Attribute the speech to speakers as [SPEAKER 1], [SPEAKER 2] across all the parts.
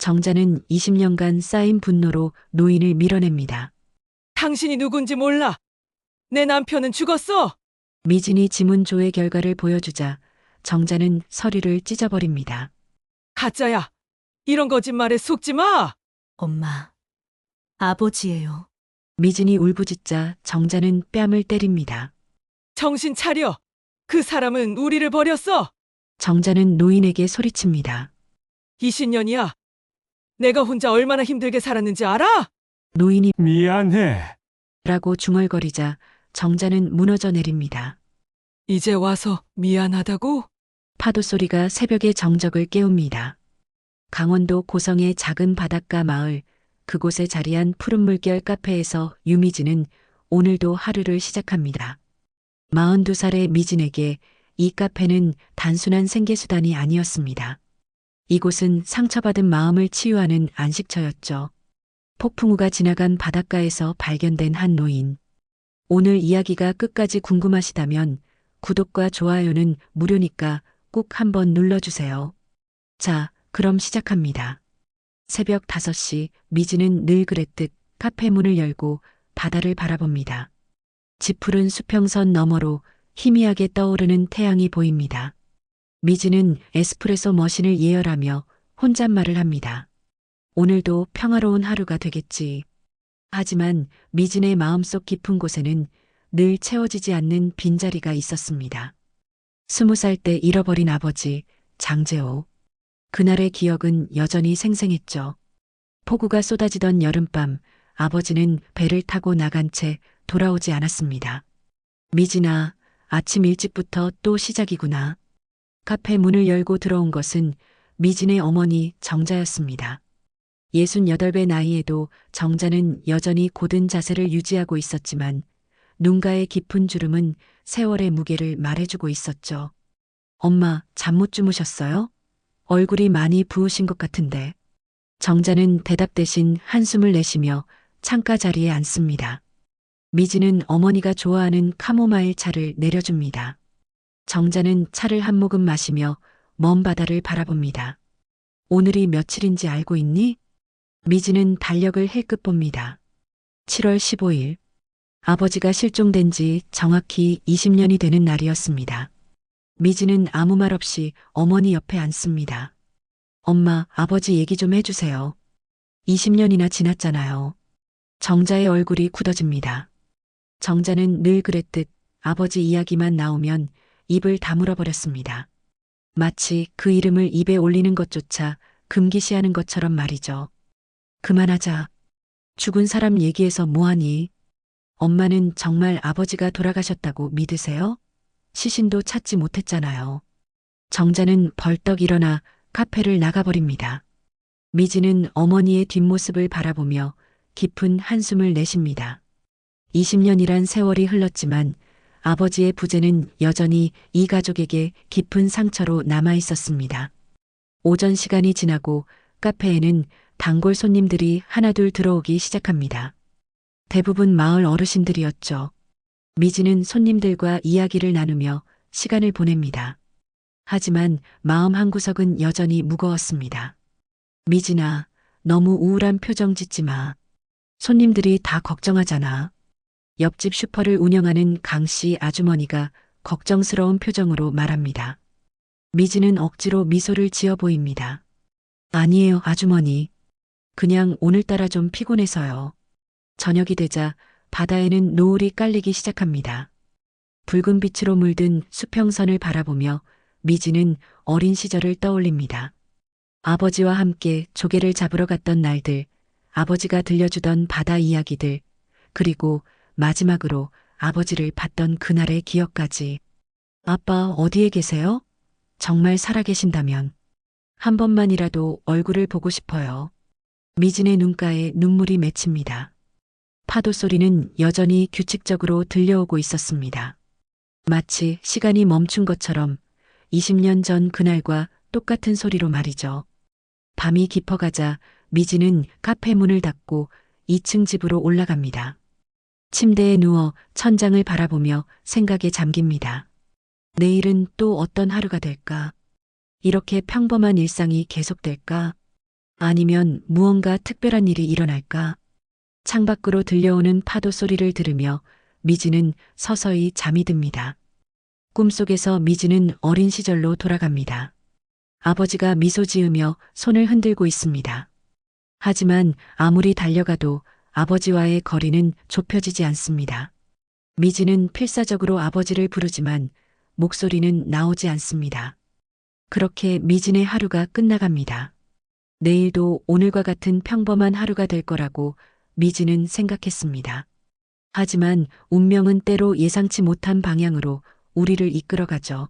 [SPEAKER 1] 정자는 20년간 쌓인 분노로 노인을 밀어냅니다.
[SPEAKER 2] 당신이 누군지 몰라. 내 남편은 죽었어.
[SPEAKER 1] 미진이 지문 조회 결과를 보여주자 정자는 서류를 찢어버립니다.
[SPEAKER 2] 가짜야. 이런 거짓말에 속지 마.
[SPEAKER 3] 엄마, 아버지예요.
[SPEAKER 1] 미진이 울부짖자 정자는 뺨을 때립니다.
[SPEAKER 2] 정신 차려. 그 사람은 우리를 버렸어.
[SPEAKER 1] 정자는 노인에게 소리칩니다.
[SPEAKER 2] 20년이야. 내가 혼자 얼마나 힘들게 살았는지 알아?
[SPEAKER 1] 노인이
[SPEAKER 4] 미안해.
[SPEAKER 1] 라고 중얼거리자 정자는 무너져 내립니다.
[SPEAKER 2] 이제 와서 미안하다고?
[SPEAKER 1] 파도 소리가 새벽의 정적을 깨웁니다. 강원도 고성의 작은 바닷가 마을, 그곳에 자리한 푸른 물결 카페에서 유미진은 오늘도 하루를 시작합니다. 42살의 미진에게 이 카페는 단순한 생계수단이 아니었습니다. 이곳은 상처받은 마음을 치유하는 안식처였죠. 폭풍우가 지나간 바닷가에서 발견된 한 노인. 오늘 이야기가 끝까지 궁금하시다면 구독과 좋아요는 무료니까 꼭 한번 눌러주세요. 자, 그럼 시작합니다. 새벽 5시 미진은 늘 그랬듯 카페 문을 열고 바다를 바라봅니다. 짙푸른 수평선 너머로 희미하게 떠오르는 태양이 보입니다. 미진은 에스프레소 머신을 예열하며 혼잣말을 합니다. 오늘도 평화로운 하루가 되겠지. 하지만 미진의 마음속 깊은 곳에는 늘 채워지지 않는 빈자리가 있었습니다. 20살 때 잃어버린 아버지, 장재호. 그날의 기억은 여전히 생생했죠. 폭우가 쏟아지던 여름밤, 아버지는 배를 타고 나간 채 돌아오지 않았습니다. 미진아, 아침 일찍부터 또 시작이구나. 카페 문을 열고 들어온 것은 미진의 어머니 정자였습니다. 68배 나이에도 정자는 여전히 고든 자세를 유지하고 있었지만 눈가의 깊은 주름은 세월의 무게를 말해주고 있었죠. 엄마, 잠 못 주무셨어요? 얼굴이 많이 부으신 것 같은데. 정자는 대답 대신 한숨을 내쉬며 창가 자리에 앉습니다. 미진은 어머니가 좋아하는 카모마일 차를 내려줍니다. 정자는 차를 한 모금 마시며 먼 바다를 바라봅니다. 오늘이 며칠인지 알고 있니? 미진은 달력을 힐끗 봅니다. 7월 15일. 아버지가 실종된 지 정확히 20년이 되는 날이었습니다. 미진은 아무 말 없이 어머니 옆에 앉습니다. 엄마, 아버지 얘기 좀 해주세요. 20년이나 지났잖아요. 정자의 얼굴이 굳어집니다. 정자는 늘 그랬듯 아버지 이야기만 나오면 입을 다물어 버렸습니다. 마치 그 이름을 입에 올리는 것조차 금기시하는 것처럼 말이죠. 그만하자. 죽은 사람 얘기해서 뭐하니? 엄마는 정말 아버지가 돌아가셨다고 믿으세요? 시신도 찾지 못했잖아요. 정자는 벌떡 일어나 카페를 나가버립니다. 미진은 어머니의 뒷모습을 바라보며 깊은 한숨을 내쉽니다. 20년이란 세월이 흘렀지만 아버지의 부재는 여전히 이 가족에게 깊은 상처로 남아 있었습니다. 오전 시간이 지나고 카페에는 단골 손님들이 하나둘 들어오기 시작합니다. 대부분 마을 어르신들이었죠. 미진은 손님들과 이야기를 나누며 시간을 보냅니다. 하지만 마음 한구석은 여전히 무거웠습니다. 미진아, 너무 우울한 표정 짓지 마. 손님들이 다 걱정하잖아. 옆집 슈퍼를 운영하는 강씨 아주머니가 걱정스러운 표정으로 말합니다. 미진은 억지로 미소를 지어 보입니다. 아니에요, 아주머니. 그냥 오늘따라 좀 피곤해서요. 저녁이 되자 바다에는 노을이 깔리기 시작합니다. 붉은 빛으로 물든 수평선을 바라보며 미진은 어린 시절을 떠올립니다. 아버지와 함께 조개를 잡으러 갔던 날들, 아버지가 들려주던 바다 이야기들, 그리고 마지막으로 아버지를 봤던 그날의 기억까지. 아빠 어디에 계세요? 정말 살아계신다면 한 번만이라도 얼굴을 보고 싶어요. 미진의 눈가에 눈물이 맺힙니다. 파도 소리는 여전히 규칙적으로 들려오고 있었습니다. 마치 시간이 멈춘 것처럼 20년 전 그날과 똑같은 소리로 말이죠. 밤이 깊어가자 미진은 카페 문을 닫고 2층 집으로 올라갑니다. 침대에 누워 천장을 바라보며 생각에 잠깁니다. 내일은 또 어떤 하루가 될까? 이렇게 평범한 일상이 계속될까? 아니면 무언가 특별한 일이 일어날까? 창밖으로 들려오는 파도 소리를 들으며 미지는 서서히 잠이 듭니다. 꿈속에서 미지는 어린 시절로 돌아갑니다. 아버지가 미소 지으며 손을 흔들고 있습니다. 하지만 아무리 달려가도 아버지와의 거리는 좁혀지지 않습니다. 미지는 필사적으로 아버지를 부르지만 목소리는 나오지 않습니다. 그렇게 미진의 하루가 끝나갑니다. 내일도 오늘과 같은 평범한 하루가 될 거라고 미지는 생각했습니다. 하지만 운명은 때로 예상치 못한 방향으로 우리를 이끌어가죠.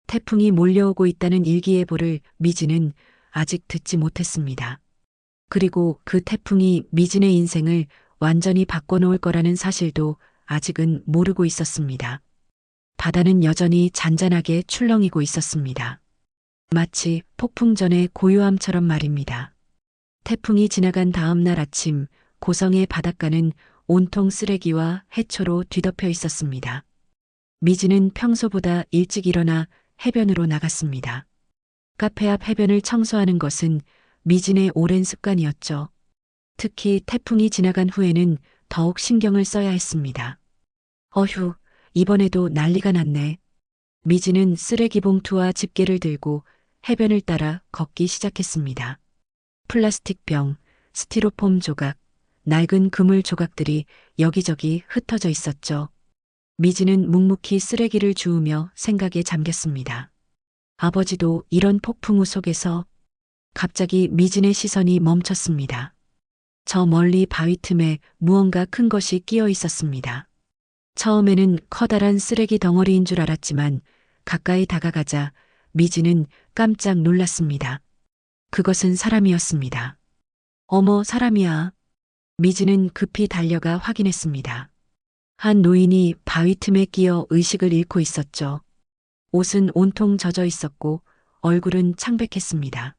[SPEAKER 1] 태풍이 몰려오고 있다는 일기예보를 미지는 아직 듣지 못했습니다. 그리고 그 태풍이 미진의 인생을 완전히 바꿔놓을 거라는 사실도 아직은 모르고 있었습니다. 바다는 여전히 잔잔하게 출렁이고 있었습니다. 마치 폭풍 전의 고요함처럼 말입니다. 태풍이 지나간 다음 날 아침 고성의 바닷가는 온통 쓰레기와 해초로 뒤덮여 있었습니다. 미지는 평소보다 일찍 일어나 해변으로 나갔습니다. 카페 앞 해변을 청소하는 것은 미진의 오랜 습관이었죠. 특히 태풍이 지나간 후에는 더욱 신경을 써야 했습니다. 어휴, 이번에도 난리가 났네. 미지는 쓰레기 봉투와 집게를 들고 해변을 따라 걷기 시작했습니다. 플라스틱 병, 스티로폼 조각, 낡은 그물 조각들이 여기저기 흩어져 있었죠. 미지는 묵묵히 쓰레기를 주우며 생각에 잠겼습니다. 아버지도 이런 폭풍우 속에서 갑자기 미진의 시선이 멈췄습니다. 저 멀리 바위 틈에 무언가 큰 것이 끼어 있었습니다. 처음에는 커다란 쓰레기 덩어리인 줄 알았지만 가까이 다가가자 미지는 깜짝 놀랐습니다. 그것은 사람이었습니다. 어머, 사람이야. 미지는 급히 달려가 확인했습니다. 한 노인이 바위 틈에 끼어 의식을 잃고 있었죠. 옷은 온통 젖어 있었고 얼굴은 창백했습니다.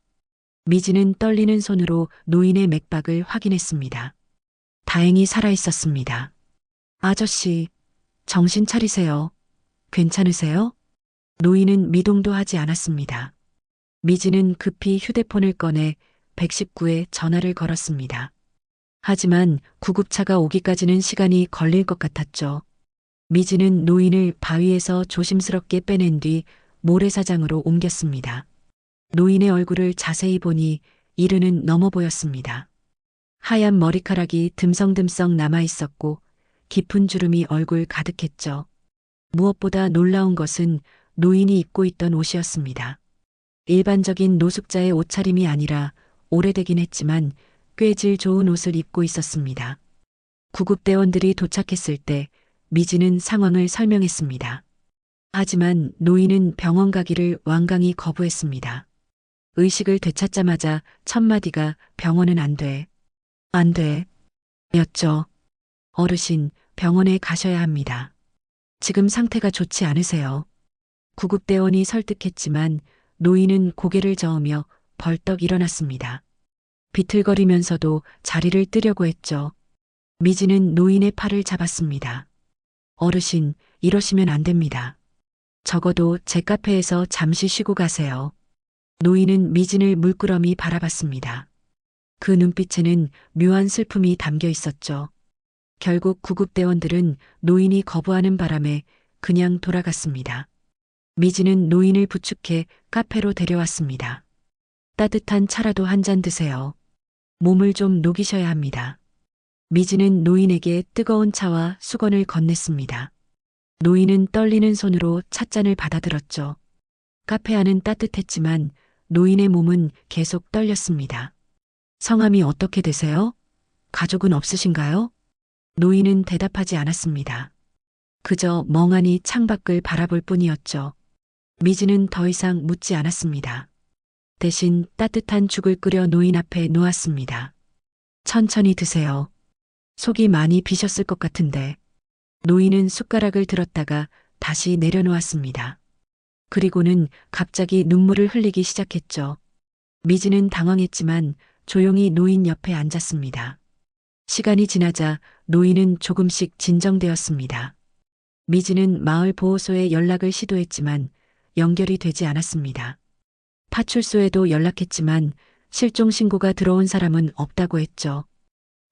[SPEAKER 1] 미지는 떨리는 손으로 노인의 맥박을 확인했습니다. 다행히 살아 있었습니다. 아저씨, 정신 차리세요. 괜찮으세요? 노인은 미동도 하지 않았습니다. 미지는 급히 휴대폰을 꺼내 119에 전화를 걸었습니다. 하지만 구급차가 오기까지는 시간이 걸릴 것 같았죠. 미지는 노인을 바위에서 조심스럽게 빼낸 뒤 모래사장으로 옮겼습니다. 노인의 얼굴을 자세히 보니 이르는 넘어 보였습니다. 하얀 머리카락이 듬성듬성 남아 있었고 깊은 주름이 얼굴 가득했죠. 무엇보다 놀라운 것은 노인이 입고 있던 옷이었습니다. 일반적인 노숙자의 옷차림이 아니라 오래되긴 했지만 꽤 질 좋은 옷을 입고 있었습니다. 구급대원들이 도착했을 때 미지는 상황을 설명했습니다. 하지만 노인은 병원 가기를 완강히 거부했습니다. 의식을 되찾자마자 첫 마디가 병원은 안 돼. 안 돼. 였죠. 어르신, 병원에 가셔야 합니다. 지금 상태가 좋지 않으세요. 구급대원이 설득했지만 노인은 고개를 저으며 벌떡 일어났습니다. 비틀거리면서도 자리를 뜨려고 했죠. 미지는 노인의 팔을 잡았습니다. 어르신, 이러시면 안 됩니다. 적어도 제 카페에서 잠시 쉬고 가세요. 노인은 미진을 물끄러미 바라봤습니다. 그 눈빛에는 묘한 슬픔이 담겨 있었죠. 결국 구급대원들은 노인이 거부하는 바람에 그냥 돌아갔습니다. 미지는 노인을 부축해 카페로 데려왔습니다. 따뜻한 차라도 한 잔 드세요. 몸을 좀 녹이셔야 합니다. 미지는 노인에게 뜨거운 차와 수건을 건넸습니다. 노인은 떨리는 손으로 찻잔을 받아들었죠. 카페 안은 따뜻했지만 노인의 몸은 계속 떨렸습니다. 성함이 어떻게 되세요? 가족은 없으신가요? 노인은 대답하지 않았습니다. 그저 멍하니 창밖을 바라볼 뿐이었죠. 미지는 더 이상 묻지 않았습니다. 대신 따뜻한 죽을 끓여 노인 앞에 놓았습니다. 천천히 드세요. 속이 많이 비셨을 것 같은데. 노인은 숟가락을 들었다가 다시 내려놓았습니다. 그리고는 갑자기 눈물을 흘리기 시작했죠. 미지는 당황했지만 조용히 노인 옆에 앉았습니다. 시간이 지나자 노인은 조금씩 진정되었습니다. 미지는 마을 보호소에 연락을 시도했지만 연결이 되지 않았습니다. 파출소에도 연락했지만 실종 신고가 들어온 사람은 없다고 했죠.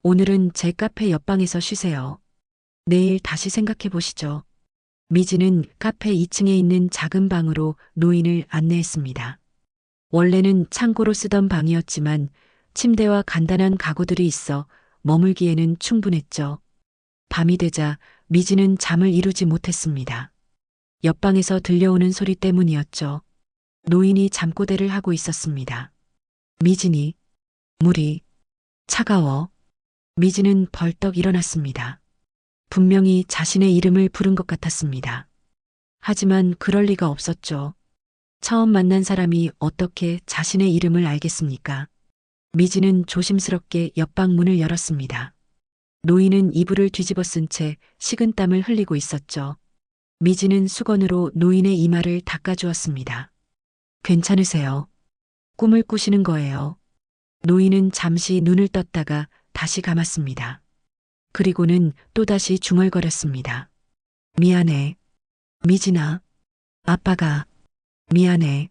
[SPEAKER 1] 오늘은 제 카페 옆방에서 쉬세요. 내일 다시 생각해 보시죠. 미진은 카페 2층에 있는 작은 방으로 노인을 안내했습니다. 원래는 창고로 쓰던 방이었지만 침대와 간단한 가구들이 있어 머물기에는 충분했죠. 밤이 되자 미진은 잠을 이루지 못했습니다. 옆방에서 들려오는 소리 때문이었죠. 노인이 잠꼬대를 하고 있었습니다. 미진이, 물이 차가워. 미진은 벌떡 일어났습니다. 분명히 자신의 이름을 부른 것 같았습니다. 하지만 그럴 리가 없었죠. 처음 만난 사람이 어떻게 자신의 이름을 알겠습니까? 미진은 조심스럽게 옆방 문을 열었습니다. 노인은 이불을 뒤집어 쓴 채 식은땀을 흘리고 있었죠. 미진은 수건으로 노인의 이마를 닦아주었습니다. 괜찮으세요? 꿈을 꾸시는 거예요. 노인은 잠시 눈을 떴다가 다시 감았습니다. 그리고는 또다시 중얼거렸습니다. 미안해. 미진아. 아빠가. 미안해.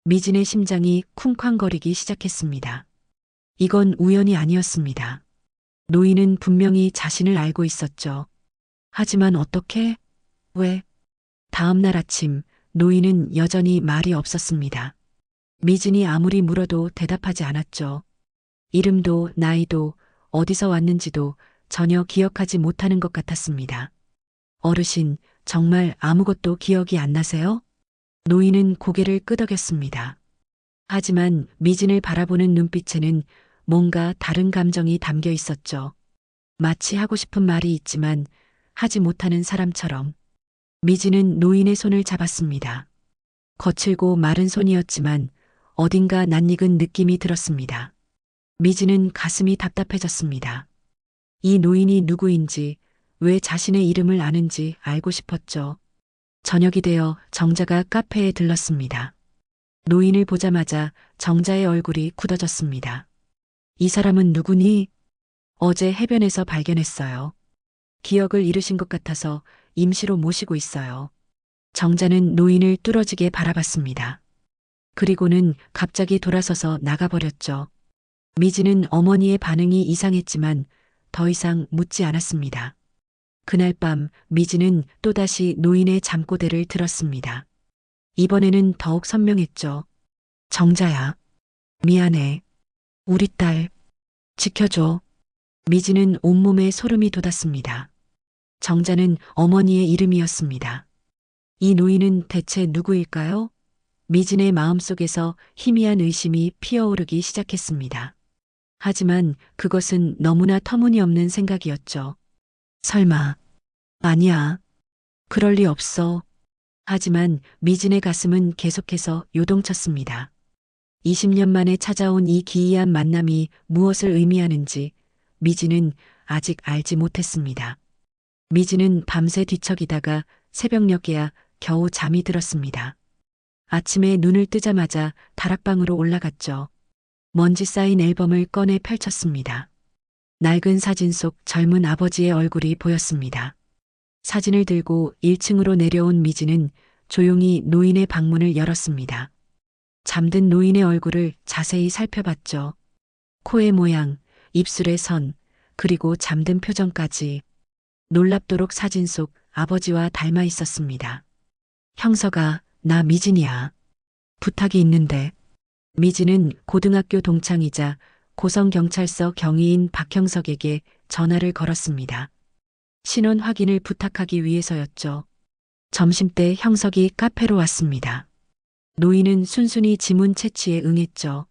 [SPEAKER 1] 미진의 심장이 쿵쾅거리기 시작했습니다. 이건 우연이 아니었습니다. 노인은 분명히 자신을 알고 있었죠. 하지만 어떻게? 왜? 다음 날 아침 노인은 여전히 말이 없었습니다. 미진이 아무리 물어도 대답하지 않았죠. 이름도 나이도 어디서 왔는지도 전혀 기억하지 못하는 것 같았습니다. 어르신, 정말 아무것도 기억이 안 나세요? 노인은 고개를 끄덕였습니다. 하지만 미진을 바라보는 눈빛에는 뭔가 다른 감정이 담겨 있었죠. 마치 하고 싶은 말이 있지만 하지 못하는 사람처럼. 미진은 노인의 손을 잡았습니다. 거칠고 마른 손이었지만 어딘가 낯익은 느낌이 들었습니다. 미진은 가슴이 답답해졌습니다. 이 노인이 누구인지, 왜 자신의 이름을 아는지 알고 싶었죠. 저녁이 되어 정자가 카페에 들렀습니다. 노인을 보자마자 정자의 얼굴이 굳어졌습니다. 이 사람은 누구니? 어제 해변에서 발견했어요. 기억을 잃으신 것 같아서 임시로 모시고 있어요. 정자는 노인을 뚫어지게 바라봤습니다. 그리고는 갑자기 돌아서서 나가버렸죠. 미진은 어머니의 반응이 이상했지만 더 이상 묻지 않았습니다. 그날 밤 미진은 또다시 노인의 잠꼬대를 들었습니다. 이번에는 더욱 선명했죠. 정자야. 미안해. 우리 딸. 지켜줘. 미진은 온몸에 소름이 돋았습니다. 정자는 어머니의 이름이었습니다. 이 노인은 대체 누구일까요? 미진의 마음속에서 희미한 의심이 피어오르기 시작했습니다. 하지만 그것은 너무나 터무니없는 생각이었죠. 설마. 아니야. 그럴 리 없어. 하지만 미진의 가슴은 계속해서 요동쳤습니다. 20년 만에 찾아온 이 기이한 만남이 무엇을 의미하는지 미진은 아직 알지 못했습니다. 미진은 밤새 뒤척이다가 새벽녘에야 겨우 잠이 들었습니다. 아침에 눈을 뜨자마자 다락방으로 올라갔죠. 먼지 쌓인 앨범을 꺼내 펼쳤습니다. 낡은 사진 속 젊은 아버지의 얼굴이 보였습니다. 사진을 들고 1층으로 내려온 미진은 조용히 노인의 방문을 열었습니다. 잠든 노인의 얼굴을 자세히 살펴봤죠. 코의 모양, 입술의 선, 그리고 잠든 표정까지. 놀랍도록 사진 속 아버지와 닮아 있었습니다. 형서가, 나 미진이야. 부탁이 있는데. 미진은 고등학교 동창이자 고성경찰서 경위인 박형석에게 전화를 걸었습니다. 신원 확인을 부탁하기 위해서였죠. 점심때 형석이 카페로 왔습니다. 노인은 순순히 지문 채취에 응했죠.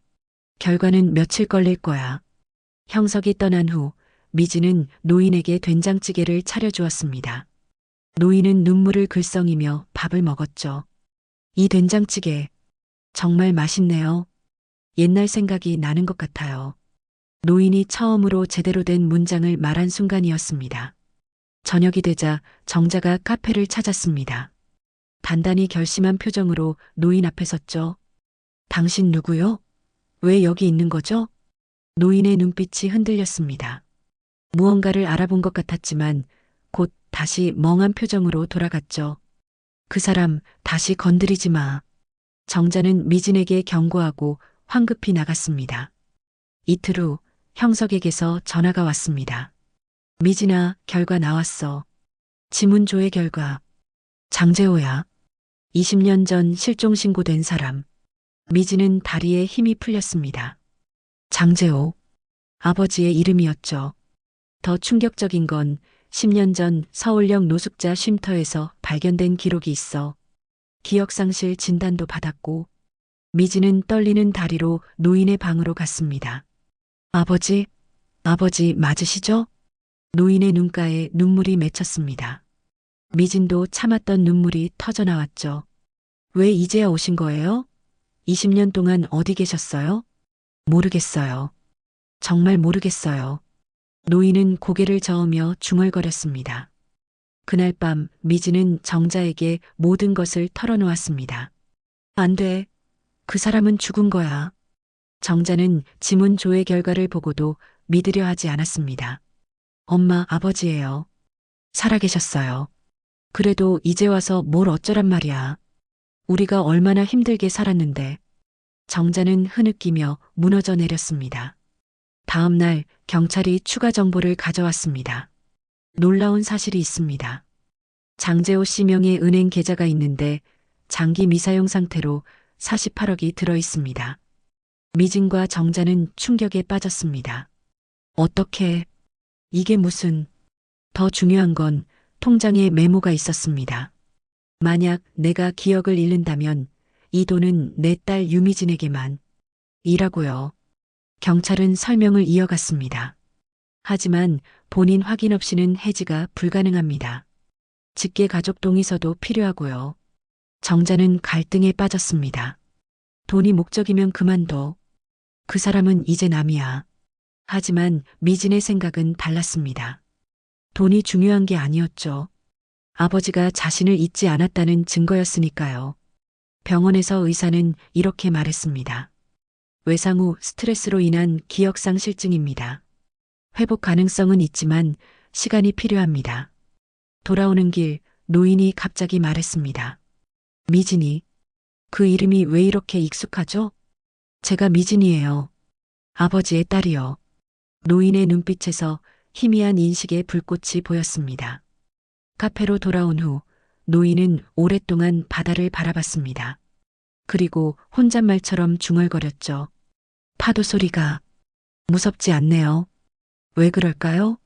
[SPEAKER 1] 결과는 며칠 걸릴 거야. 형석이 떠난 후 미진은 노인에게 된장찌개를 차려주었습니다. 노인은 눈물을 글썽이며 밥을 먹었죠. 이 된장찌개 정말 맛있네요. 옛날 생각이 나는 것 같아요. 노인이 처음으로 제대로 된 문장을 말한 순간이었습니다. 저녁이 되자 정자가 카페를 찾았습니다. 단단히 결심한 표정으로 노인 앞에 섰죠. 당신 누구요? 왜 여기 있는 거죠? 노인의 눈빛이 흔들렸습니다. 무언가를 알아본 것 같았지만 곧 다시 멍한 표정으로 돌아갔죠. 그 사람 다시 건드리지 마. 정자는 미진에게 경고하고 황급히 나갔습니다. 이틀 후 형석에게서 전화가 왔습니다. 미진아, 결과 나왔어. 지문 조회 결과. 장재호야. 20년 전 실종 신고된 사람. 미진은 다리에 힘이 풀렸습니다. 장재호. 아버지의 이름이었죠. 더 충격적인 건 10년 전 서울역 노숙자 쉼터에서 발견된 기록이 있어 기억상실 진단도 받았고 미진은 떨리는 다리로 노인의 방으로 갔습니다. 아버지, 아버지 맞으시죠? 노인의 눈가에 눈물이 맺혔습니다. 미진도 참았던 눈물이 터져 나왔죠. 왜 이제야 오신 거예요? 20년 동안 어디 계셨어요? 모르겠어요. 정말 모르겠어요. 노인은 고개를 저으며 중얼거렸습니다. 그날 밤 미진은 정자에게 모든 것을 털어놓았습니다. 안 돼. 그 사람은 죽은 거야. 정자는 지문 조회 결과를 보고도 믿으려 하지 않았습니다. 엄마, 아버지예요. 살아계셨어요. 그래도 이제 와서 뭘 어쩌란 말이야. 우리가 얼마나 힘들게 살았는데. 정자는 흐느끼며 무너져 내렸습니다. 다음 날 경찰이 추가 정보를 가져왔습니다. 놀라운 사실이 있습니다. 장재호 씨 명의 은행 계좌가 있는데 장기 미사용 상태로 48억이 들어 있습니다. 미진과 정자는 충격에 빠졌습니다. 어떻게? 이게 무슨? 더 중요한 건 통장에 메모가 있었습니다. 만약 내가 기억을 잃는다면 이 돈은 내 딸 유미진에게만. 이라고요. 경찰은 설명을 이어갔습니다. 하지만 본인 확인 없이는 해지가 불가능합니다. 직계 가족 동의서도 필요하고요. 정자는 갈등에 빠졌습니다. 돈이 목적이면 그만둬. 그 사람은 이제 남이야. 하지만 미진의 생각은 달랐습니다. 돈이 중요한 게 아니었죠. 아버지가 자신을 잊지 않았다는 증거였으니까요. 병원에서 의사는 이렇게 말했습니다. 외상 후 스트레스로 인한 기억상실증입니다. 회복 가능성은 있지만 시간이 필요합니다. 돌아오는 길 노인이 갑자기 말했습니다. 미진이. 그 이름이 왜 이렇게 익숙하죠? 제가 미진이에요. 아버지의 딸이요. 노인의 눈빛에서 희미한 인식의 불꽃이 보였습니다. 카페로 돌아온 후 노인은 오랫동안 바다를 바라봤습니다. 그리고 혼잣말처럼 중얼거렸죠. 파도 소리가 무섭지 않네요. 왜 그럴까요?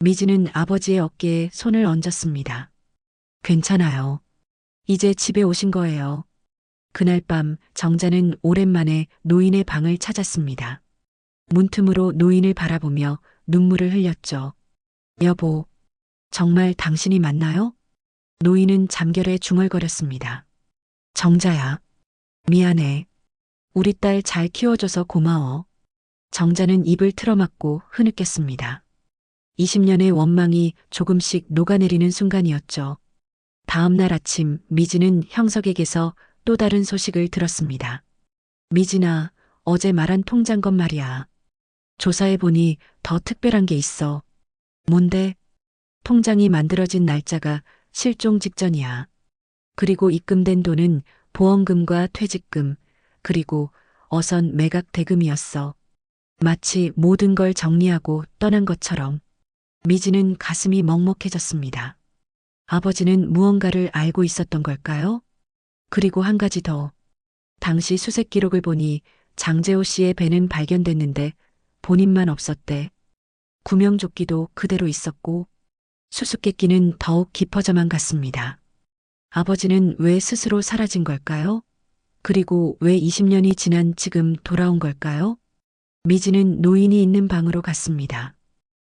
[SPEAKER 1] 미진은 아버지의 어깨에 손을 얹었습니다. 괜찮아요. 이제 집에 오신 거예요. 그날 밤 정자는 오랜만에 노인의 방을 찾았습니다. 문틈으로 노인을 바라보며 눈물을 흘렸죠. 여보, 정말 당신이 맞나요? 노인은 잠결에 중얼거렸습니다. 정자야, 미안해. 우리 딸 잘 키워줘서 고마워. 정자는 입을 틀어막고 흐느꼈습니다. 20년의 원망이 조금씩 녹아내리는 순간이었죠. 다음 날 아침 미진은 형석에게서 또 다른 소식을 들었습니다. 미진아, 어제 말한 통장 것 말이야. 조사해보니 더 특별한 게 있어. 뭔데? 통장이 만들어진 날짜가 실종 직전이야. 그리고 입금된 돈은 보험금과 퇴직금, 그리고 어선 매각 대금이었어. 마치 모든 걸 정리하고 떠난 것처럼. 미진은 가슴이 먹먹해졌습니다. 아버지는 무언가를 알고 있었던 걸까요? 그리고 한 가지 더. 당시 수색 기록을 보니 장재호 씨의 배는 발견됐는데 본인만 없었대. 구명조끼도 그대로 있었고 수수께끼는 더욱 깊어져만 갔습니다. 아버지는 왜 스스로 사라진 걸까요? 그리고 왜 20년이 지난 지금 돌아온 걸까요? 미진은 노인이 있는 방으로 갔습니다.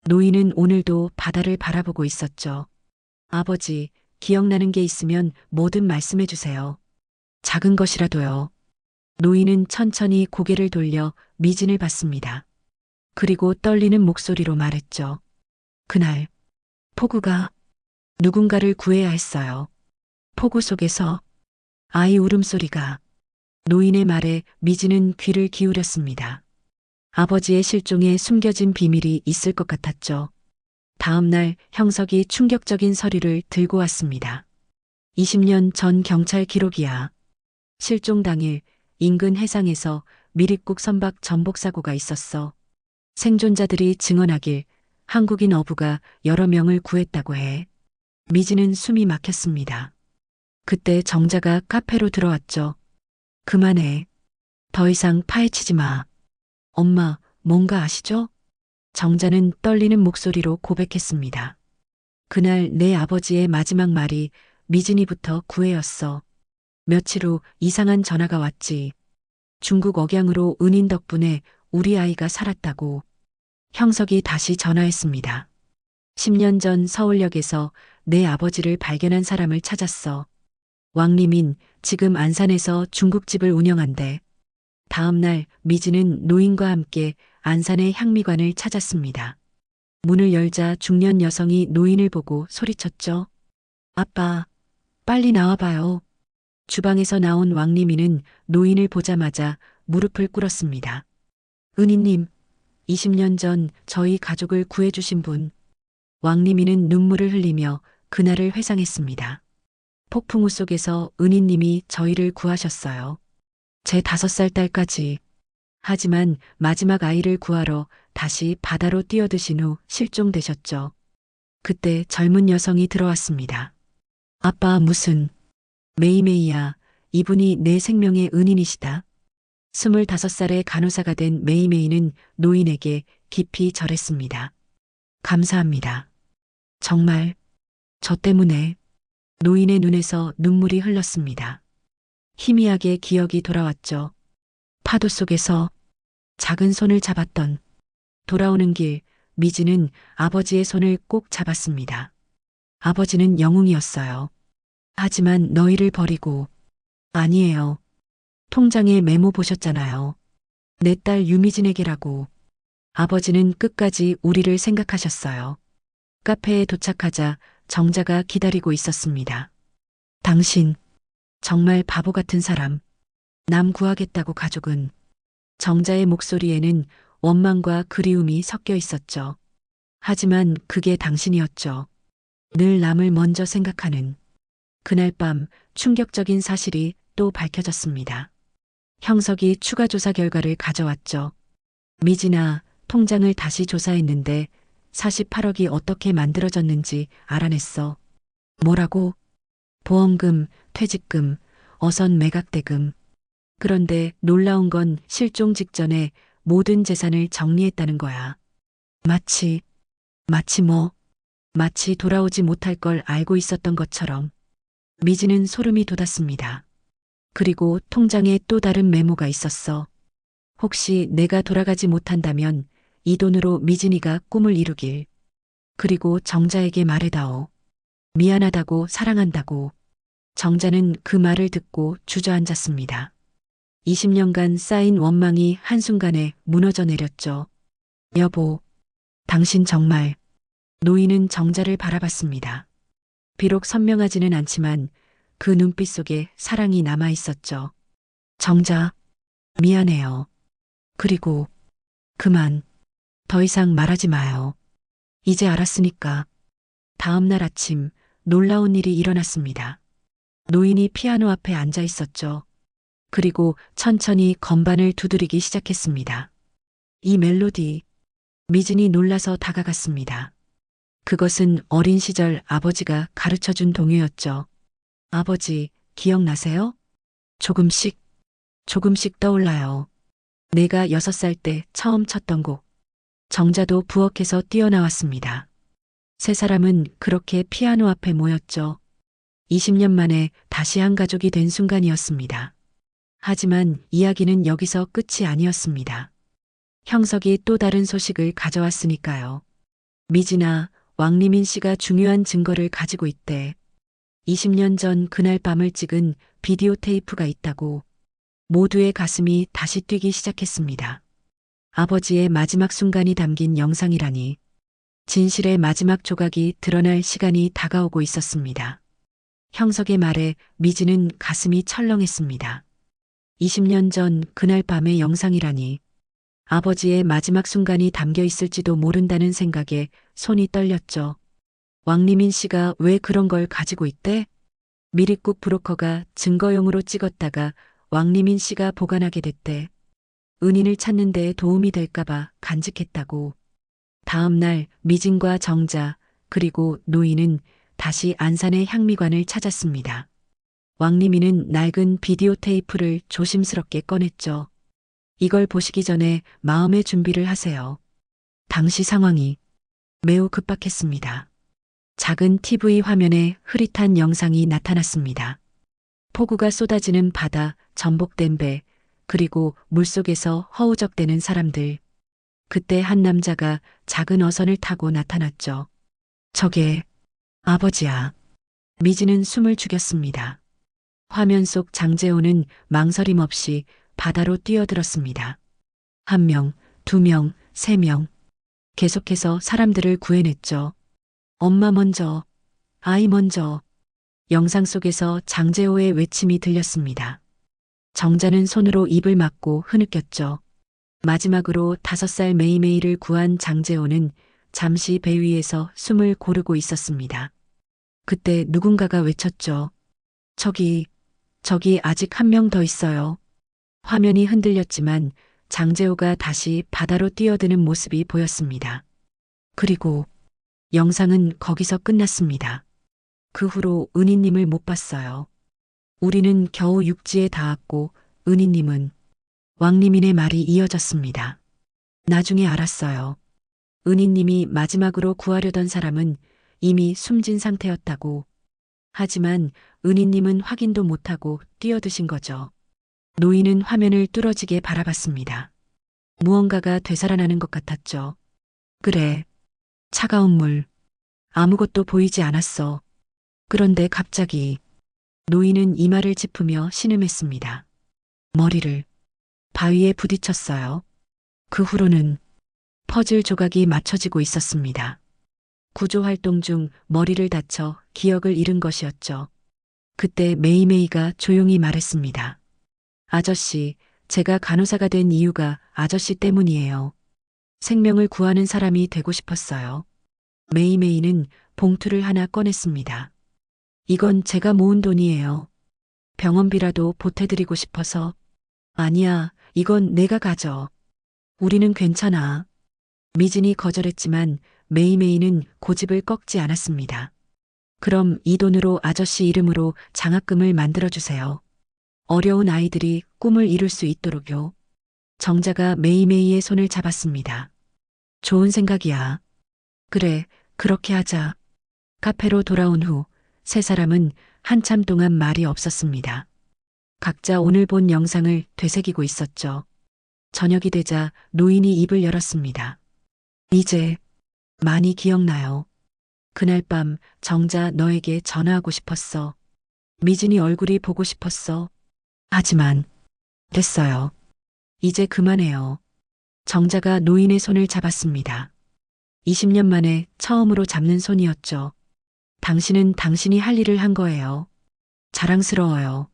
[SPEAKER 1] 노인은 오늘도 바다를 바라보고 있었죠. 아버지, 기억나는 게 있으면 뭐든 말씀해 주세요. 작은 것이라도요. 노인은 천천히 고개를 돌려 미진을 봤습니다. 그리고 떨리는 목소리로 말했죠. 그날, 폭우가 누군가를 구해야 했어요. 폭우 속에서 아이 울음소리가. 노인의 말에 미진은 귀를 기울였습니다. 아버지의 실종에 숨겨진 비밀이 있을 것 같았죠. 다음 날 형석이 충격적인 서류를 들고 왔습니다. 20년 전 경찰 기록이야. 실종 당일 인근 해상에서 미립국 선박 전복 사고가 있었어. 생존자들이 증언하길 한국인 어부가 여러 명을 구했다고 해. 미진은 숨이 막혔습니다. 그때 정자가 카페로 들어왔죠. 그만해. 더 이상 파헤치지 마. 엄마, 뭔가 아시죠? 정자는 떨리는 목소리로 고백했습니다. 그날 내 아버지의 마지막 말이 미진이부터 구해였어. 며칠 후 이상한 전화가 왔지. 중국 억양으로 은인 덕분에 우리 아이가 살았다고. 형석이 다시 전화했습니다. 10년 전 서울역에서 내 아버지를 발견한 사람을 찾았어. 왕리민, 지금 안산에서 중국집을 운영한대. 다음 날 미진은 노인과 함께 안산의 향미관을 찾았습니다. 문을 열자 중년 여성이 노인을 보고 소리쳤죠. 아빠, 빨리 나와봐요. 주방에서 나온 왕리민은 노인을 보자마자 무릎을 꿇었습니다. 은희님, 20년 전 저희 가족을 구해주신 분. 왕리민은 눈물을 흘리며 그날을 회상했습니다. 폭풍우 속에서 은희님이 저희를 구하셨어요. 제 5살 딸까지. 하지만 마지막 아이를 구하러 다시 바다로 뛰어드신 후 실종되셨죠. 그때 젊은 여성이 들어왔습니다. 아빠 무슨. 메이메이야, 이분이 내 생명의 은인이시다. 25살의 간호사가 된 메이메이는 노인에게 깊이 절했습니다. 감사합니다. 정말, 저 때문에. 노인의 눈에서 눈물이 흘렀습니다. 희미하게 기억이 돌아왔죠. 파도 속에서 작은 손을 잡았던. 돌아오는 길, 미지는 아버지의 손을 꼭 잡았습니다. 아버지는 영웅이었어요. 하지만 너희를 버리고. 아니에요. 통장에 메모 보셨잖아요. 내 딸 유미진에게라고. 아버지는 끝까지 우리를 생각하셨어요. 카페에 도착하자 정자가 기다리고 있었습니다. 당신, 정말 바보 같은 사람. 남 구하겠다고 가족은. 정자의 목소리에는 원망과 그리움이 섞여 있었죠. 하지만 그게 당신이었죠. 늘 남을 먼저 생각하는. 그날 밤 충격적인 사실이 또 밝혀졌습니다. 형석이 추가 조사 결과를 가져왔죠. 미진아, 통장을 다시 조사했는데 48억이 어떻게 만들어졌는지 알아냈어. 뭐라고? 보험금, 퇴직금, 어선 매각대금. 그런데 놀라운 건 실종 직전에 모든 재산을 정리했다는 거야. 마치 뭐? 마치 돌아오지 못할 걸 알고 있었던 것처럼. 미지는 소름이 돋았습니다. 그리고 통장에 또 다른 메모가 있었어. 혹시 내가 돌아가지 못한다면 이 돈으로 미진이가 꿈을 이루길. 그리고 정자에게 말해다오. 미안하다고, 사랑한다고. 정자는 그 말을 듣고 주저앉았습니다. 20년간 쌓인 원망이 한순간에 무너져 내렸죠. 여보, 당신 정말. 노인은 정자를 바라봤습니다. 비록 선명하지는 않지만 그 눈빛 속에 사랑이 남아 있었죠. 정자, 미안해요. 그리고 그만. 더 이상 말하지 마요. 이제 알았으니까. 다음 날 아침 놀라운 일이 일어났습니다. 노인이 피아노 앞에 앉아 있었죠. 그리고 천천히 건반을 두드리기 시작했습니다. 이 멜로디. 미진이 놀라서 다가갔습니다. 그것은 어린 시절 아버지가 가르쳐준 동요였죠. 아버지, 기억나세요? 조금씩 떠올라요. 내가 6살 때 처음 쳤던 곡. 정자도 부엌에서 뛰어나왔습니다. 세 사람은 그렇게 피아노 앞에 모였죠. 20년 만에 다시 한 가족이 된 순간이었습니다. 하지만 이야기는 여기서 끝이 아니었습니다. 형석이 또 다른 소식을 가져왔으니까요. 미진아, 왕리민 씨가 중요한 증거를 가지고 있대. 20년 전 그날 밤을 찍은 비디오 테이프가 있다고. 모두의 가슴이 다시 뛰기 시작했습니다. 아버지의 마지막 순간이 담긴 영상이라니. 진실의 마지막 조각이 드러날 시간이 다가오고 있었습니다. 형석의 말에 미진은 가슴이 철렁했습니다. 20년 전 그날 밤의 영상이라니. 아버지의 마지막 순간이 담겨 있을지도 모른다는 생각에 손이 떨렸죠. 왕리민 씨가 왜 그런 걸 가지고 있대? 미립국 브로커가 증거용으로 찍었다가 왕리민 씨가 보관하게 됐대. 은인을 찾는 데 도움이 될까봐 간직했다고. 다음 날 미진과 정자 그리고 노인은 다시 안산의 향미관을 찾았습니다. 왕림이는 낡은 비디오 테이프를 조심스럽게 꺼냈죠. 이걸 보시기 전에 마음의 준비를 하세요. 당시 상황이 매우 급박했습니다. 작은 TV 화면에 흐릿한 영상이 나타났습니다. 폭우가 쏟아지는 바다, 전복된 배, 그리고 물속에서 허우적대는 사람들. 그때 한 남자가 작은 어선을 타고 나타났죠. 저게 아버지야. 미지는 숨을 죽였습니다. 화면 속 장재호는 망설임 없이 바다로 뛰어들었습니다. 1명, 2명, 3명. 계속해서 사람들을 구해냈죠. 엄마 먼저, 아이 먼저. 영상 속에서 장재호의 외침이 들렸습니다. 정자는 손으로 입을 막고 흐느꼈죠. 마지막으로 5살 메이메이를 구한 장재호는 잠시 배 위에서 숨을 고르고 있었습니다. 그때 누군가가 외쳤죠. 저기 아직 1명 더 있어요. 화면이 흔들렸지만 장재호가 다시 바다로 뛰어드는 모습이 보였습니다. 그리고 영상은 거기서 끝났습니다. 그 후로 은희님을 못 봤어요. 우리는 겨우 육지에 닿았고 은희님은 왕림인의 말이 이어졌습니다. 나중에 알았어요. 은희님이 마지막으로 구하려던 사람은 이미 숨진 상태였다고. 하지만 은희님은 확인도 못하고 뛰어드신 거죠. 노인은 화면을 뚫어지게 바라봤습니다. 무언가가 되살아나는 것 같았죠. 그래. 차가운 물. 아무것도 보이지 않았어. 그런데 갑자기 노인은 이마를 짚으며 신음했습니다. 머리를 바위에 부딪혔어요. 그 후로는 퍼즐 조각이 맞춰지고 있었습니다. 구조 활동 중 머리를 다쳐 기억을 잃은 것이었죠. 그때 메이메이가 조용히 말했습니다. 아저씨, 제가 간호사가 된 이유가 아저씨 때문이에요. 생명을 구하는 사람이 되고 싶었어요. 메이메이는 봉투를 하나 꺼냈습니다. 이건 제가 모은 돈이에요. 병원비라도 보태드리고 싶어서. 아니야, 이건 내가 가져. 우리는 괜찮아. 미진이 거절했지만 메이메이는 고집을 꺾지 않았습니다. 그럼 이 돈으로 아저씨 이름으로 장학금을 만들어주세요. 어려운 아이들이 꿈을 이룰 수 있도록요. 정자가 메이메이의 손을 잡았습니다. 좋은 생각이야. 그래, 그렇게 하자. 카페로 돌아온 후 세 사람은 한참 동안 말이 없었습니다. 각자 오늘 본 영상을 되새기고 있었죠. 저녁이 되자 노인이 입을 열었습니다. 이제 많이 기억나요. 그날 밤 정자 너에게 전화하고 싶었어. 미진이 얼굴이 보고 싶었어. 하지만 됐어요. 이제 그만해요. 정자가 노인의 손을 잡았습니다. 20년 만에 처음으로 잡는 손이었죠. 당신은 당신이 할 일을 한 거예요. 자랑스러워요.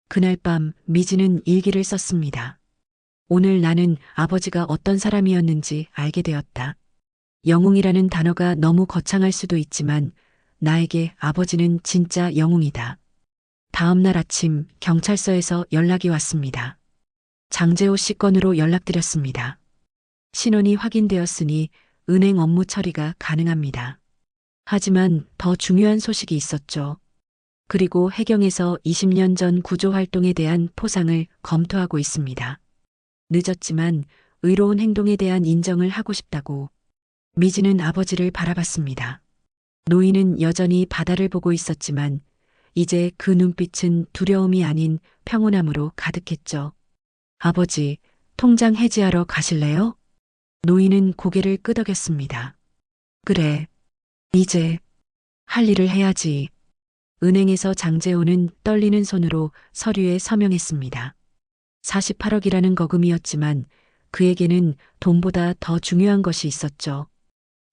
[SPEAKER 1] 그날 밤 미진은 일기를 썼습니다. 오늘 나는 아버지가 어떤 사람이었는지 알게 되었다. 영웅이라는 단어가 너무 거창할 수도 있지만 나에게 아버지는 진짜 영웅이다. 다음 날 아침 경찰서에서 연락이 왔습니다. 장재호 씨 건으로 연락드렸습니다. 신원이 확인되었으니 은행 업무 처리가 가능합니다. 하지만 더 중요한 소식이 있었죠. 그리고 해경에서 20년 전 구조 활동에 대한 포상을 검토하고 있습니다. 늦었지만 의로운 행동에 대한 인정을 하고 싶다고. 미지는 아버지를 바라봤습니다. 노인은 여전히 바다를 보고 있었지만 이제 그 눈빛은 두려움이 아닌 평온함으로 가득했죠. 아버지, 통장 해지하러 가실래요? 노인은 고개를 끄덕였습니다. 그래. 이제 할 일을 해야지. 은행에서 장재호는 떨리는 손으로 서류에 서명했습니다. 48억이라는 거금이었지만 그에게는 돈보다 더 중요한 것이 있었죠.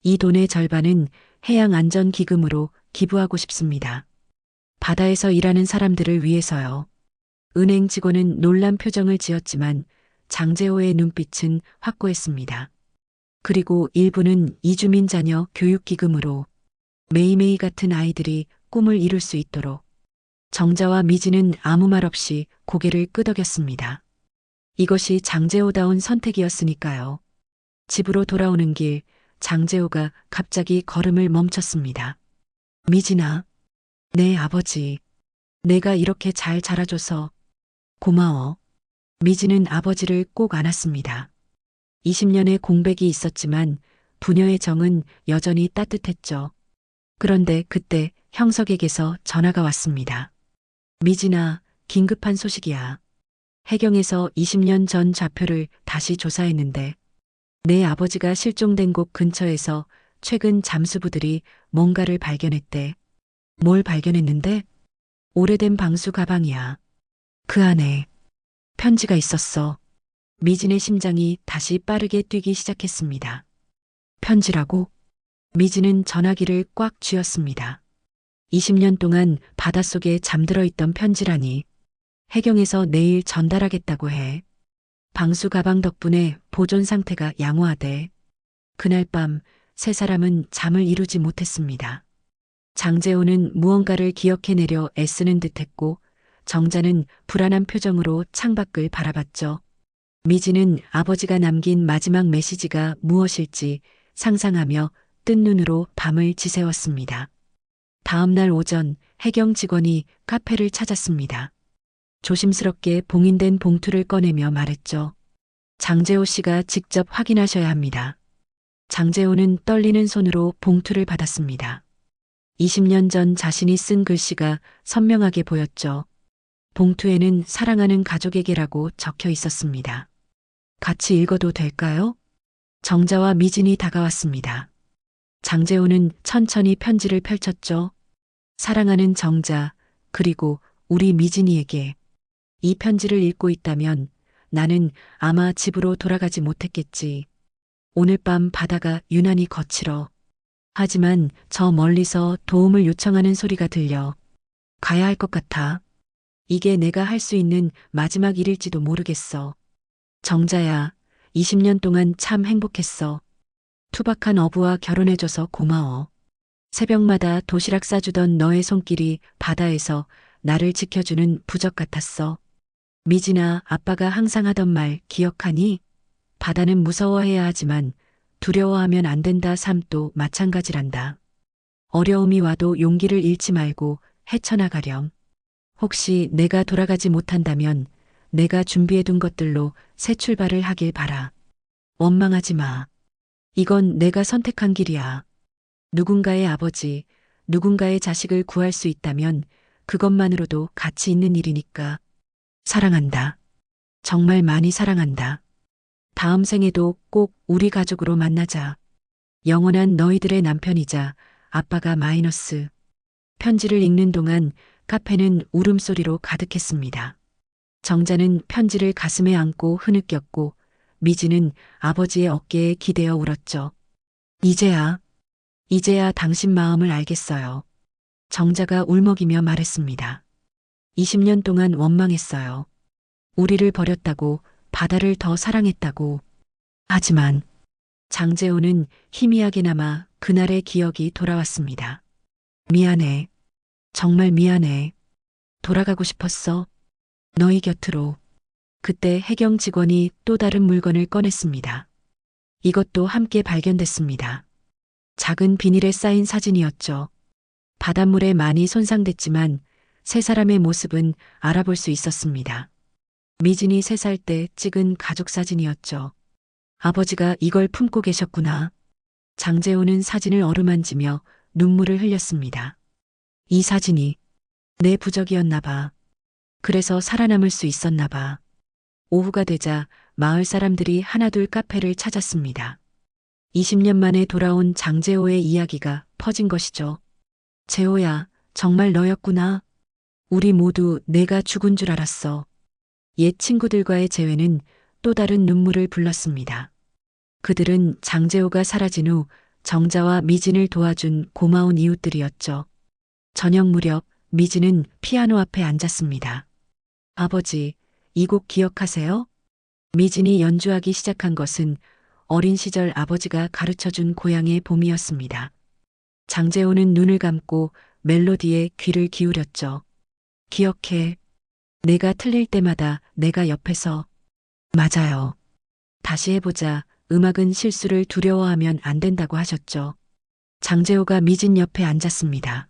[SPEAKER 1] 이 돈의 절반은 해양안전기금으로 기부하고 싶습니다. 바다에서 일하는 사람들을 위해서요. 은행 직원은 놀란 표정을 지었지만 장재호의 눈빛은 확고했습니다. 그리고 일부는 이주민 자녀 교육기금으로 메이메이 같은 아이들이 꿈을 이룰 수 있도록. 정자와 미지는 아무 말 없이 고개를 끄덕였습니다. 이것이 장재호다운 선택이었으니까요. 집으로 돌아오는 길, 장재호가 갑자기 걸음을 멈췄습니다. 미진아, 내 아버지, 내가 이렇게 잘 자라줘서 고마워. 미진은 아버지를 꼭 안았습니다. 20년의 공백이 있었지만 부녀의 정은 여전히 따뜻했죠. 그런데 그때 형석에게서 전화가 왔습니다. 미진아, 긴급한 소식이야. 해경에서 20년 전 좌표를 다시 조사했는데 내 아버지가 실종된 곳 근처에서 최근 잠수부들이 뭔가를 발견했대. 뭘 발견했는데? 오래된 방수 가방이야. 그 안에 편지가 있었어. 미진의 심장이 다시 빠르게 뛰기 시작했습니다. 편지라고? 미진은 전화기를 꽉 쥐었습니다. 20년 동안 바닷속에 잠들어 있던 편지라니. 해경에서 내일 전달하겠다고 해. 방수 가방 덕분에 보존 상태가 양호하대. 그날 밤 세 사람은 잠을 이루지 못했습니다. 장재호는 무언가를 기억해내려 애쓰는 듯했고 정자는 불안한 표정으로 창밖을 바라봤죠. 미진은 아버지가 남긴 마지막 메시지가 무엇일지 상상하며 뜬 눈으로 밤을 지새웠습니다. 다음 날 오전 해경 직원이 카페를 찾았습니다. 조심스럽게 봉인된 봉투를 꺼내며 말했죠. 장재호 씨가 직접 확인하셔야 합니다. 장재호는 떨리는 손으로 봉투를 받았습니다. 20년 전 자신이 쓴 글씨가 선명하게 보였죠. 봉투에는 사랑하는 가족에게라고 적혀 있었습니다. 같이 읽어도 될까요? 정자와 미진이 다가왔습니다. 장재호는 천천히 편지를 펼쳤죠. 사랑하는 정자, 그리고 우리 미진이에게. 이 편지를 읽고 있다면 나는 아마 집으로 돌아가지 못했겠지. 오늘 밤 바다가 유난히 거칠어. 하지만 저 멀리서 도움을 요청하는 소리가 들려. 가야 할 것 같아. 이게 내가 할 수 있는 마지막 일일지도 모르겠어. 정자야, 20년 동안 참 행복했어. 투박한 어부와 결혼해줘서 고마워. 새벽마다 도시락 싸주던 너의 손길이 바다에서 나를 지켜주는 부적 같았어. 미진아, 아빠가 항상 하던 말 기억하니? 바다는 무서워해야 하지만 두려워하면 안 된다. 삶도 마찬가지란다. 어려움이 와도 용기를 잃지 말고 헤쳐나가렴. 혹시 내가 돌아가지 못한다면 내가 준비해둔 것들로 새 출발을 하길 바라. 원망하지 마. 이건 내가 선택한 길이야. 누군가의 아버지, 누군가의 자식을 구할 수 있다면 그것만으로도 가치 있는 일이니까. 사랑한다. 정말 많이 사랑한다. 다음 생에도 꼭 우리 가족으로 만나자. 영원한 너희들의 남편이자 아빠가 마이너스. 편지를 읽는 동안 카페는 울음소리로 가득했습니다. 정자는 편지를 가슴에 안고 흐느꼈고 미지는 아버지의 어깨에 기대어 울었죠. 이제야 당신 마음을 알겠어요. 정자가 울먹이며 말했습니다. 20년 동안 원망했어요. 우리를 버렸다고, 바다를 더 사랑했다고. 하지만 장재호는 희미하게나마 그날의 기억이 돌아왔습니다. 미안해. 정말 미안해. 돌아가고 싶었어. 너희 곁으로. 그때 해경 직원이 또 다른 물건을 꺼냈습니다. 이것도 함께 발견됐습니다. 작은 비닐에 쌓인 사진이었죠. 바닷물에 많이 손상됐지만 세 사람의 모습은 알아볼 수 있었습니다. 미진이 3살 때 찍은 가족 사진이었죠. 아버지가 이걸 품고 계셨구나. 장재호는 사진을 어루만지며 눈물을 흘렸습니다. 이 사진이 내 부적이었나 봐. 그래서 살아남을 수 있었나 봐. 오후가 되자 마을 사람들이 하나둘 카페를 찾았습니다. 20년 만에 돌아온 장재호의 이야기가 퍼진 것이죠. 재호야, 정말 너였구나. 우리 모두 내가 죽은 줄 알았어. 옛 친구들과의 재회는 또 다른 눈물을 불렀습니다. 그들은 장재호가 사라진 후 정자와 미진을 도와준 고마운 이웃들이었죠. 저녁 무렵 미진은 피아노 앞에 앉았습니다. 아버지, 이 곡 기억하세요? 미진이 연주하기 시작한 것은 어린 시절 아버지가 가르쳐준 고향의 봄이었습니다. 장재호는 눈을 감고 멜로디에 귀를 기울였죠. 기억해. 내가 틀릴 때마다 내가 옆에서 맞아요. 다시 해보자. 음악은 실수를 두려워하면 안 된다고 하셨죠. 장재호가 미진 옆에 앉았습니다.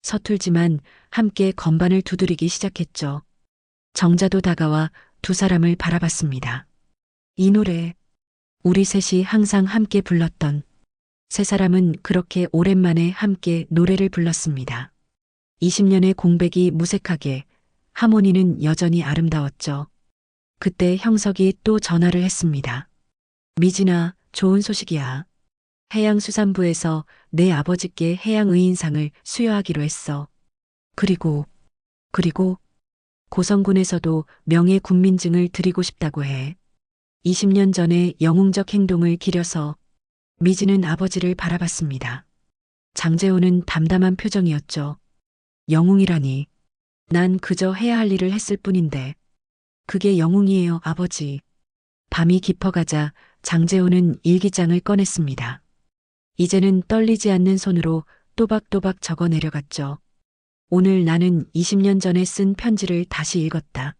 [SPEAKER 1] 서툴지만 함께 건반을 두드리기 시작했죠. 정자도 다가와 두 사람을 바라봤습니다. 이 노래, 우리 셋이 항상 함께 불렀던. 세 사람은 그렇게 오랜만에 함께 노래를 불렀습니다. 20년의 공백이 무색하게, 하모니는 여전히 아름다웠죠. 그때 형석이 또 전화를 했습니다. 미진아, 좋은 소식이야. 해양수산부에서 내 아버지께 해양의인상을 수여하기로 했어. 그리고 고성군에서도 명예군민증을 드리고 싶다고 해. 20년 전에 영웅적 행동을 기려서. 미진은 아버지를 바라봤습니다. 장재호는 담담한 표정이었죠. 영웅이라니. 난 그저 해야 할 일을 했을 뿐인데. 그게 영웅이에요, 아버지. 밤이 깊어가자 장재호는 일기장을 꺼냈습니다. 이제는 떨리지 않는 손으로 또박또박 적어 내려갔죠. 오늘 나는 20년 전에 쓴 편지를 다시 읽었다.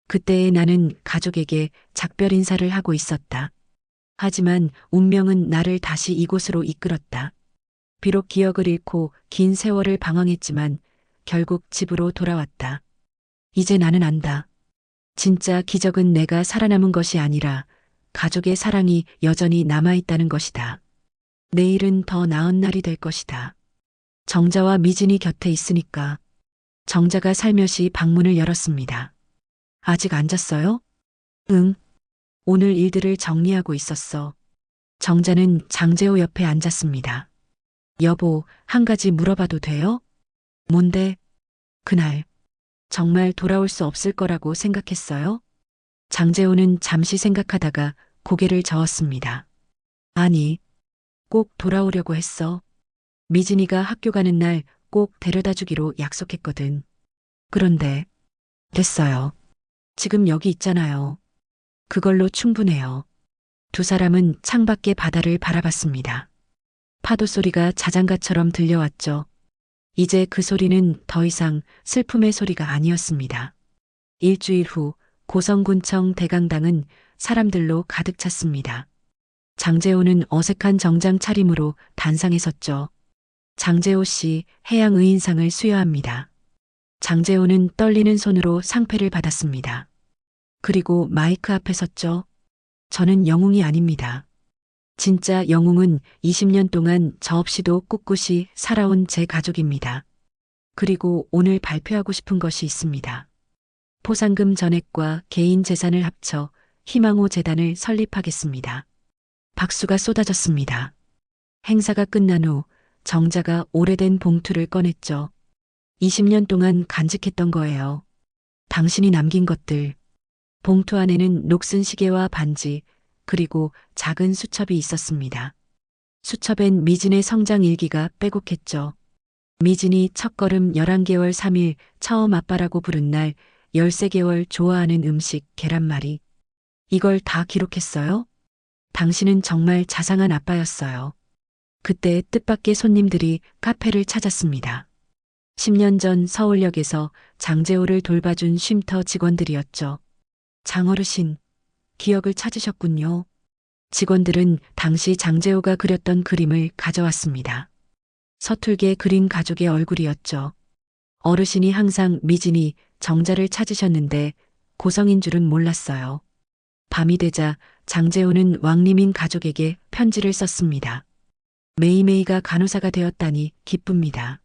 [SPEAKER 1] 그때의 나는 가족에게 작별 인사를 하고 있었다. 하지만 운명은 나를 다시 이곳으로 이끌었다. 비록 기억을 잃고 긴 세월을 방황했지만 결국 집으로 돌아왔다. 이제 나는 안다. 진짜 기적은 내가 살아남은 것이 아니라 가족의 사랑이 여전히 남아있다는 것이다. 내일은 더 나은 날이 될 것이다. 정자와 미진이 곁에 있으니까. 정자가 살며시 방문을 열었습니다. 아직 안 잤어요? 응. 오늘 일들을 정리하고 있었어. 정자는 장재호 옆에 앉았습니다. 여보, 한 가지 물어봐도 돼요? 뭔데? 그날 정말 돌아올 수 없을 거라고 생각했어요? 장재호는 잠시 생각하다가 고개를 저었습니다. 아니, 꼭 돌아오려고 했어. 미진이가 학교 가는 날 꼭 데려다 주기로 약속했거든. 그런데 됐어요. 지금 여기 있잖아요. 그걸로 충분해요. 두 사람은 창밖의 바다를 바라봤습니다. 파도 소리가 자장가처럼 들려왔죠. 이제 그 소리는 더 이상 슬픔의 소리가 아니었습니다. 일주일 후 고성군청 대강당은 사람들로 가득 찼습니다. 장재호는 어색한 정장 차림으로 단상에 섰죠. 장재호 씨 해양의인상을 수여합니다. 장재호는 떨리는 손으로 상패를 받았습니다. 그리고 마이크 앞에 섰죠. 저는 영웅이 아닙니다. 진짜 영웅은 20년 동안 저 없이도 꿋꿋이 살아온 제 가족입니다. 그리고 오늘 발표하고 싶은 것이 있습니다. 포상금 전액과 개인 재산을 합쳐 희망호 재단을 설립하겠습니다. 박수가 쏟아졌습니다. 행사가 끝난 후 정자가 오래된 봉투를 꺼냈죠. 20년 동안 간직했던 거예요. 당신이 남긴 것들. 봉투 안에는 녹슨 시계와 반지, 그리고 작은 수첩이 있었습니다. 수첩엔 미진의 성장 일기가 빼곡했죠. 미진이 첫걸음 11개월 3일 처음 아빠라고 부른 날 13개월 좋아하는 음식 계란말이. 이걸 다 기록했어요? 당신은 정말 자상한 아빠였어요. 그때 뜻밖의 손님들이 카페를 찾았습니다. 10년 전 서울역에서 장재호를 돌봐준 쉼터 직원들이었죠. 장어르신, 기억을 찾으셨군요. 직원들은 당시 장재호가 그렸던 그림을 가져왔습니다. 서툴게 그린 가족의 얼굴이었죠. 어르신이 항상 미진이 정자를 찾으셨는데 고성인 줄은 몰랐어요. 밤이 되자 장재호는 왕림인 가족에게 편지를 썼습니다. 메이메이가 간호사가 되었다니 기쁩니다.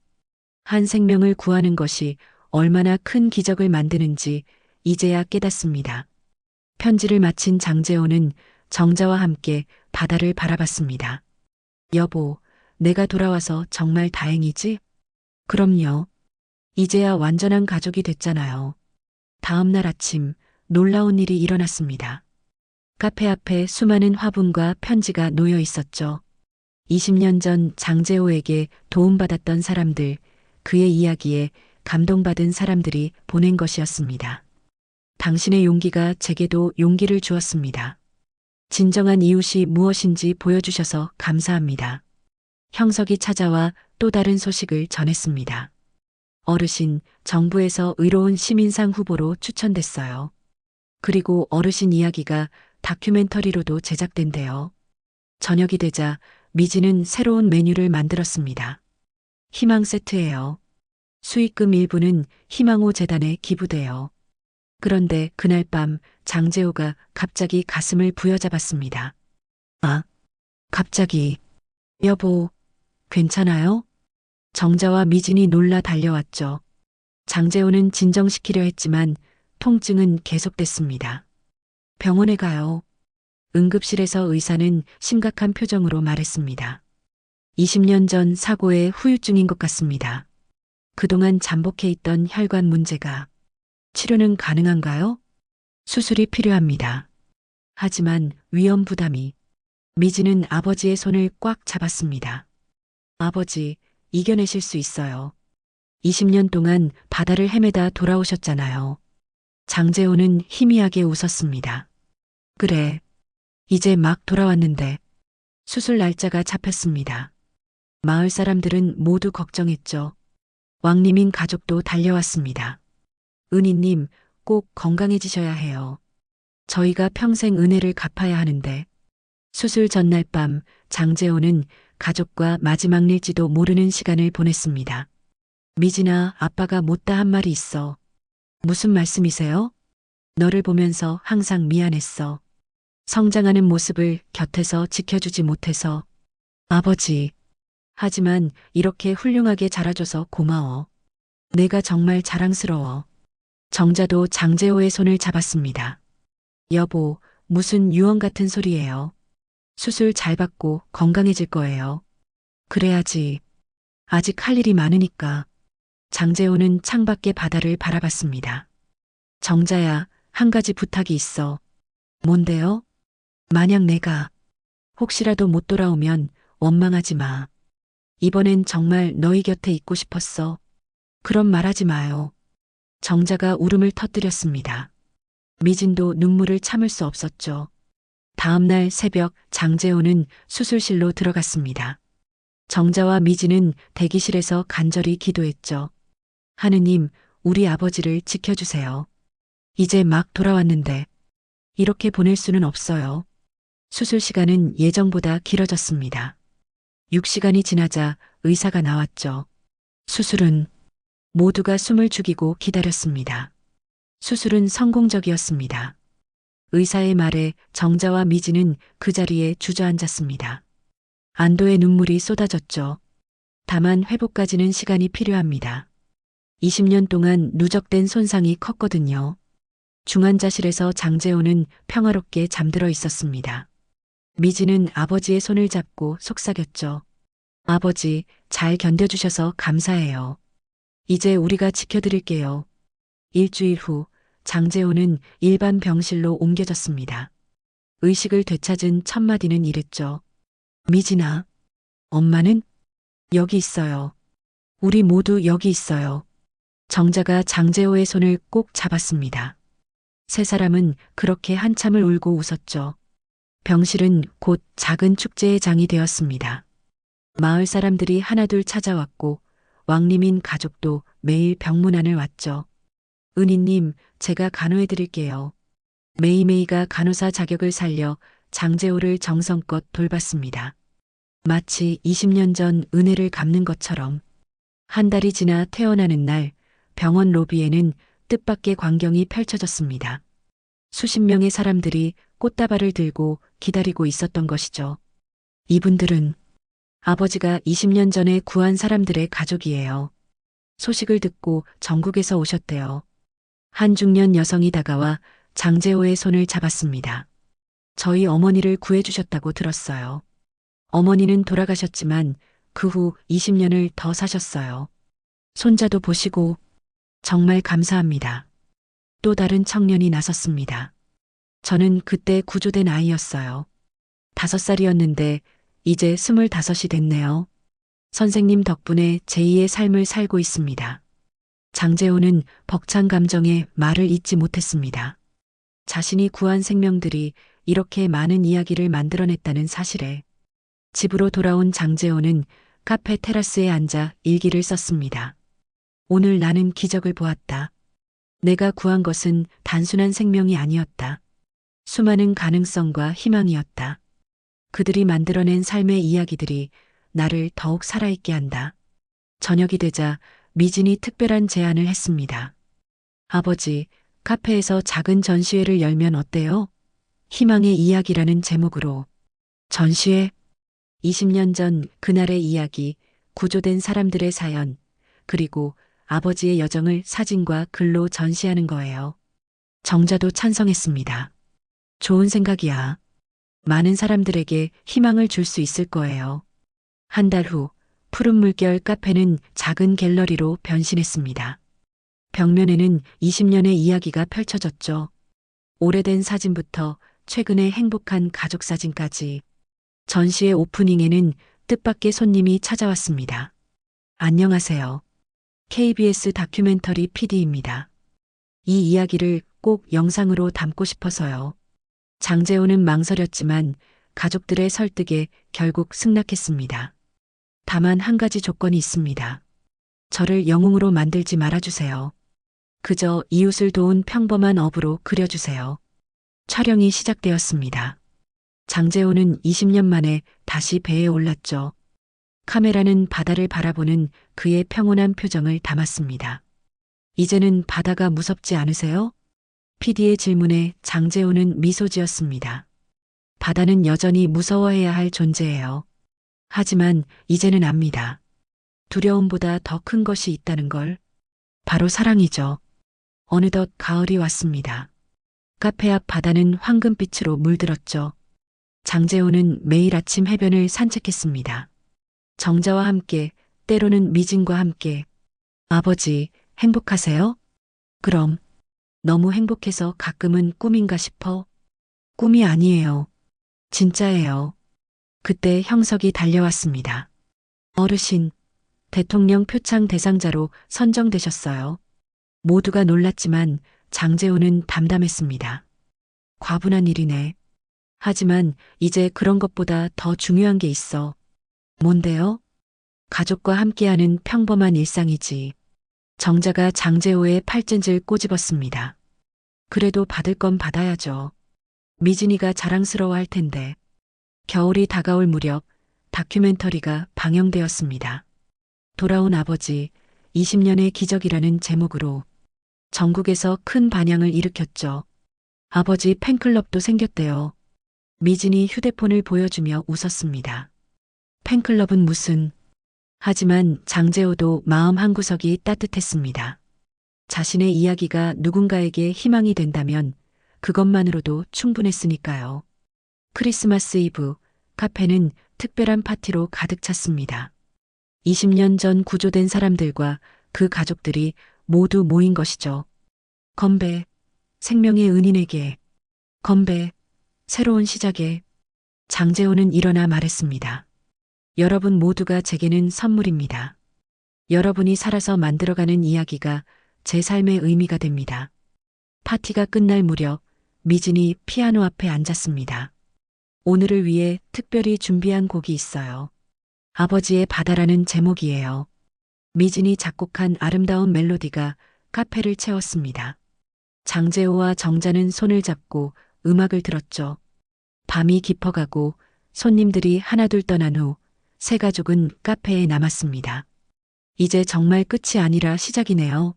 [SPEAKER 1] 한 생명을 구하는 것이 얼마나 큰 기적을 만드는지 이제야 깨닫습니다. 편지를 마친 장재호는 정자와 함께 바다를 바라봤습니다. 여보, 내가 돌아와서 정말 다행이지? 그럼요. 이제야 완전한 가족이 됐잖아요. 다음 날 아침 놀라운 일이 일어났습니다. 카페 앞에 수많은 화분과 편지가 놓여 있었죠. 20년 전 장재호에게 도움받았던 사람들, 그의 이야기에 감동받은 사람들이 보낸 것이었습니다. 당신의 용기가 제게도 용기를 주었습니다. 진정한 이웃이 무엇인지 보여주셔서 감사합니다. 형석이 찾아와 또 다른 소식을 전했습니다. 어르신, 정부에서 의로운 시민상 후보로 추천됐어요. 그리고 어르신 이야기가 다큐멘터리로도 제작된대요. 저녁이 되자 미진은 새로운 메뉴를 만들었습니다. 희망 세트예요. 수익금 일부는 희망호 재단에 기부돼요. 그런데 그날 밤 장재호가 갑자기 가슴을 부여잡았습니다. 아, 갑자기. 여보, 괜찮아요? 정자와 미진이 놀라 달려왔죠. 장재호는 진정시키려 했지만 통증은 계속됐습니다. 병원에 가요. 응급실에서 의사는 심각한 표정으로 말했습니다. 20년 전 사고의 후유증인 것 같습니다. 그동안 잠복해 있던 혈관 문제가. 치료는 가능한가요? 수술이 필요합니다. 하지만 위험 부담이. 미진은 아버지의 손을 꽉 잡았습니다. 아버지, 이겨내실 수 있어요. 20년 동안 바다를 헤매다 돌아오셨잖아요. 장재호는 희미하게 웃었습니다. 그래. 이제 막 돌아왔는데 수술 날짜가 잡혔습니다. 마을 사람들은 모두 걱정했죠. 왕님인 가족도 달려왔습니다. 은희님, 꼭 건강해지셔야 해요. 저희가 평생 은혜를 갚아야 하는데. 수술 전날 밤 장재호는 가족과 마지막 일지도 모르는 시간을 보냈습니다. 미진아, 아빠가 못다 한 말이 있어. 무슨 말씀이세요? 너를 보면서 항상 미안했어. 성장하는 모습을 곁에서 지켜주지 못해서. 아버지. 하지만 이렇게 훌륭하게 자라줘서 고마워. 내가 정말 자랑스러워. 정자도 장재호의 손을 잡았습니다. 여보, 무슨 유언 같은 소리예요. 수술 잘 받고 건강해질 거예요. 그래야지. 아직 할 일이 많으니까. 장재호는 창밖의 바다를 바라봤습니다. 정자야, 한 가지 부탁이 있어. 뭔데요? 만약 내가 혹시라도 못 돌아오면 원망하지 마. 이번엔 정말 너희 곁에 있고 싶었어. 그런 말하지 마요. 정자가 울음을 터뜨렸습니다. 미진도 눈물을 참을 수 없었죠. 다음 날 새벽 장재호는 수술실로 들어갔습니다. 정자와 미진은 대기실에서 간절히 기도했죠. 하느님, 우리 아버지를 지켜주세요. 이제 막 돌아왔는데 이렇게 보낼 수는 없어요. 수술 시간은 예정보다 길어졌습니다. 6시간이 지나자 의사가 나왔죠. 수술은. 모두가 숨을 죽이고 기다렸습니다. 수술은 성공적이었습니다. 의사의 말에 정자와 미진은 그 자리에 주저앉았습니다. 안도의 눈물이 쏟아졌죠. 다만 회복까지는 시간이 필요합니다. 20년 동안 누적된 손상이 컸거든요. 중환자실에서 장재호는 평화롭게 잠들어 있었습니다. 미진은 아버지의 손을 잡고 속삭였죠. 아버지, 잘 견뎌주셔서 감사해요. 이제 우리가 지켜드릴게요. 일주일 후 장재호는 일반 병실로 옮겨졌습니다. 의식을 되찾은 첫 마디는 이랬죠. 미진아, 엄마는 여기 있어요. 우리 모두 여기 있어요. 정자가 장재호의 손을 꼭 잡았습니다. 세 사람은 그렇게 한참을 울고 웃었죠. 병실은 곧 작은 축제의 장이 되었습니다. 마을 사람들이 하나둘 찾아왔고 왕님인 가족도 매일 병문안을 왔죠. 은희님, 제가 간호해 드릴게요. 메이메이가 간호사 자격을 살려 장재호를 정성껏 돌봤습니다. 마치 20년 전 은혜를 갚는 것처럼. 한 달이 지나 퇴원하는 날 병원 로비에는 뜻밖의 광경이 펼쳐졌습니다. 수십 명의 사람들이 꽃다발을 들고 기다리고 있었던 것이죠. 이분들은 아버지가 20년 전에 구한 사람들의 가족이에요. 소식을 듣고 전국에서 오셨대요. 한 중년 여성이 다가와 장재호의 손을 잡았습니다. 저희 어머니를 구해주셨다고 들었어요. 어머니는 돌아가셨지만 그 후 20년을 더 사셨어요. 손자도 보시고 정말 감사합니다. 또 다른 청년이 나섰습니다. 저는 그때 구조된 아이였어요. 5살이었는데 이제 25이 됐네요. 선생님 덕분에 제2의 삶을 살고 있습니다. 장재호는 벅찬 감정에 말을 잇지 못했습니다. 자신이 구한 생명들이 이렇게 많은 이야기를 만들어냈다는 사실에. 집으로 돌아온 장재호는 카페 테라스에 앉아 일기를 썼습니다. 오늘 나는 기적을 보았다. 내가 구한 것은 단순한 생명이 아니었다. 수많은 가능성과 희망이었다. 그들이 만들어낸 삶의 이야기들이 나를 더욱 살아있게 한다. 저녁이 되자 미진이 특별한 제안을 했습니다. 아버지, 카페에서 작은 전시회를 열면 어때요? 희망의 이야기라는 제목으로. 전시회? 20년 전 그날의 이야기, 구조된 사람들의 사연, 그리고 아버지의 여정을 사진과 글로 전시하는 거예요. 정자도 찬성했습니다. 좋은 생각이야. 많은 사람들에게 희망을 줄 수 있을 거예요. 한 달 후, 푸른 물결 카페는 작은 갤러리로 변신했습니다. 벽면에는 20년의 이야기가 펼쳐졌죠. 오래된 사진부터 최근의 행복한 가족 사진까지. 전시회 오프닝에는 뜻밖의 손님이 찾아왔습니다. 안녕하세요. KBS 다큐멘터리 PD입니다. 이 이야기를 꼭 영상으로 담고 싶어서요. 장재호는 망설였지만 가족들의 설득에 결국 승낙했습니다. 다만 한 가지 조건이 있습니다. 저를 영웅으로 만들지 말아주세요. 그저 이웃을 도운 평범한 어부로 그려주세요. 촬영이 시작되었습니다. 장재호는 20년 만에 다시 배에 올랐죠. 카메라는 바다를 바라보는 그의 평온한 표정을 담았습니다. 이제는 바다가 무섭지 않으세요? PD의 질문에 장재호는 미소 지었습니다. 바다는 여전히 무서워해야 할 존재예요. 하지만 이제는 압니다. 두려움보다 더 큰 것이 있다는 걸. 바로 사랑이죠. 어느덧 가을이 왔습니다. 카페 앞 바다는 황금빛으로 물들었죠. 장재호는 매일 아침 해변을 산책했습니다. 정자와 함께, 때로는 미진과 함께. 아버지, 행복하세요? 그럼. 너무 행복해서 가끔은 꿈인가 싶어. 꿈이 아니에요. 진짜예요. 그때 형석이 달려왔습니다. 어르신, 대통령 표창 대상자로 선정되셨어요. 모두가 놀랐지만 장재호는 담담했습니다. 과분한 일이네. 하지만 이제 그런 것보다 더 중요한 게 있어. 뭔데요? 가족과 함께하는 평범한 일상이지. 정자가 장재호의 팔찌를 꼬집었습니다. 그래도 받을 건 받아야죠. 미진이가 자랑스러워할 텐데. 겨울이 다가올 무렵 다큐멘터리가 방영되었습니다. 돌아온 아버지, 20년의 기적이라는 제목으로 전국에서 큰 반향을 일으켰죠. 아버지 팬클럽도 생겼대요. 미진이 휴대폰을 보여주며 웃었습니다. 팬클럽은 무슨... 하지만 장재호도 마음 한구석이 따뜻했습니다. 자신의 이야기가 누군가에게 희망이 된다면 그것만으로도 충분했으니까요. 크리스마스 이브, 카페는 특별한 파티로 가득 찼습니다. 20년 전 구조된 사람들과 그 가족들이 모두 모인 것이죠. 건배, 생명의 은인에게. 건배, 새로운 시작에. 장재호는 일어나 말했습니다. 여러분 모두가 제게는 선물입니다. 여러분이 살아서 만들어가는 이야기가 제 삶의 의미가 됩니다. 파티가 끝날 무렵 미진이 피아노 앞에 앉았습니다. 오늘을 위해 특별히 준비한 곡이 있어요. 아버지의 바다라는 제목이에요. 미진이 작곡한 아름다운 멜로디가 카페를 채웠습니다. 장재호와 정자는 손을 잡고 음악을 들었죠. 밤이 깊어가고 손님들이 하나둘 떠난 후 세 가족은 카페에 남았습니다. 이제 정말 끝이 아니라 시작이네요.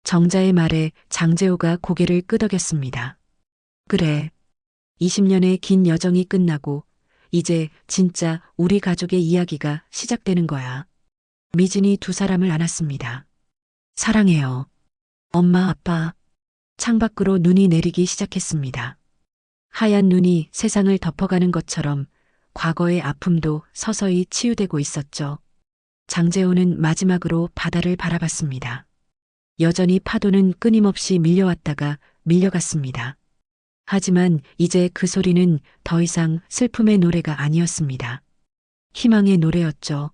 [SPEAKER 1] 정자의 말에 장재호가 고개를 끄덕였습니다. 그래. 20년의 긴 여정이 끝나고 이제 진짜 우리 가족의 이야기가 시작되는 거야. 미진이 두 사람을 안았습니다. 사랑해요. 엄마, 아빠. 창밖으로 눈이 내리기 시작했습니다. 하얀 눈이 세상을 덮어가는 것처럼 과거의 아픔도 서서히 치유되고 있었죠. 장재호는 마지막으로 바다를 바라봤습니다. 여전히 파도는 끊임없이 밀려왔다가 밀려갔습니다. 하지만 이제 그 소리는 더 이상 슬픔의 노래가 아니었습니다. 희망의 노래였죠.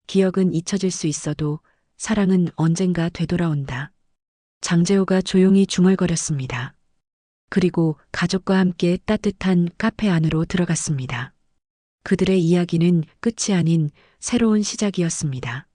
[SPEAKER 1] 기억은 잊혀질 수 있어도 사랑은 언젠가 되돌아온다. 장재호가 조용히 중얼거렸습니다. 그리고 가족과 함께 따뜻한 카페 안으로 들어갔습니다. 그들의 이야기는 끝이 아닌 새로운 시작이었습니다.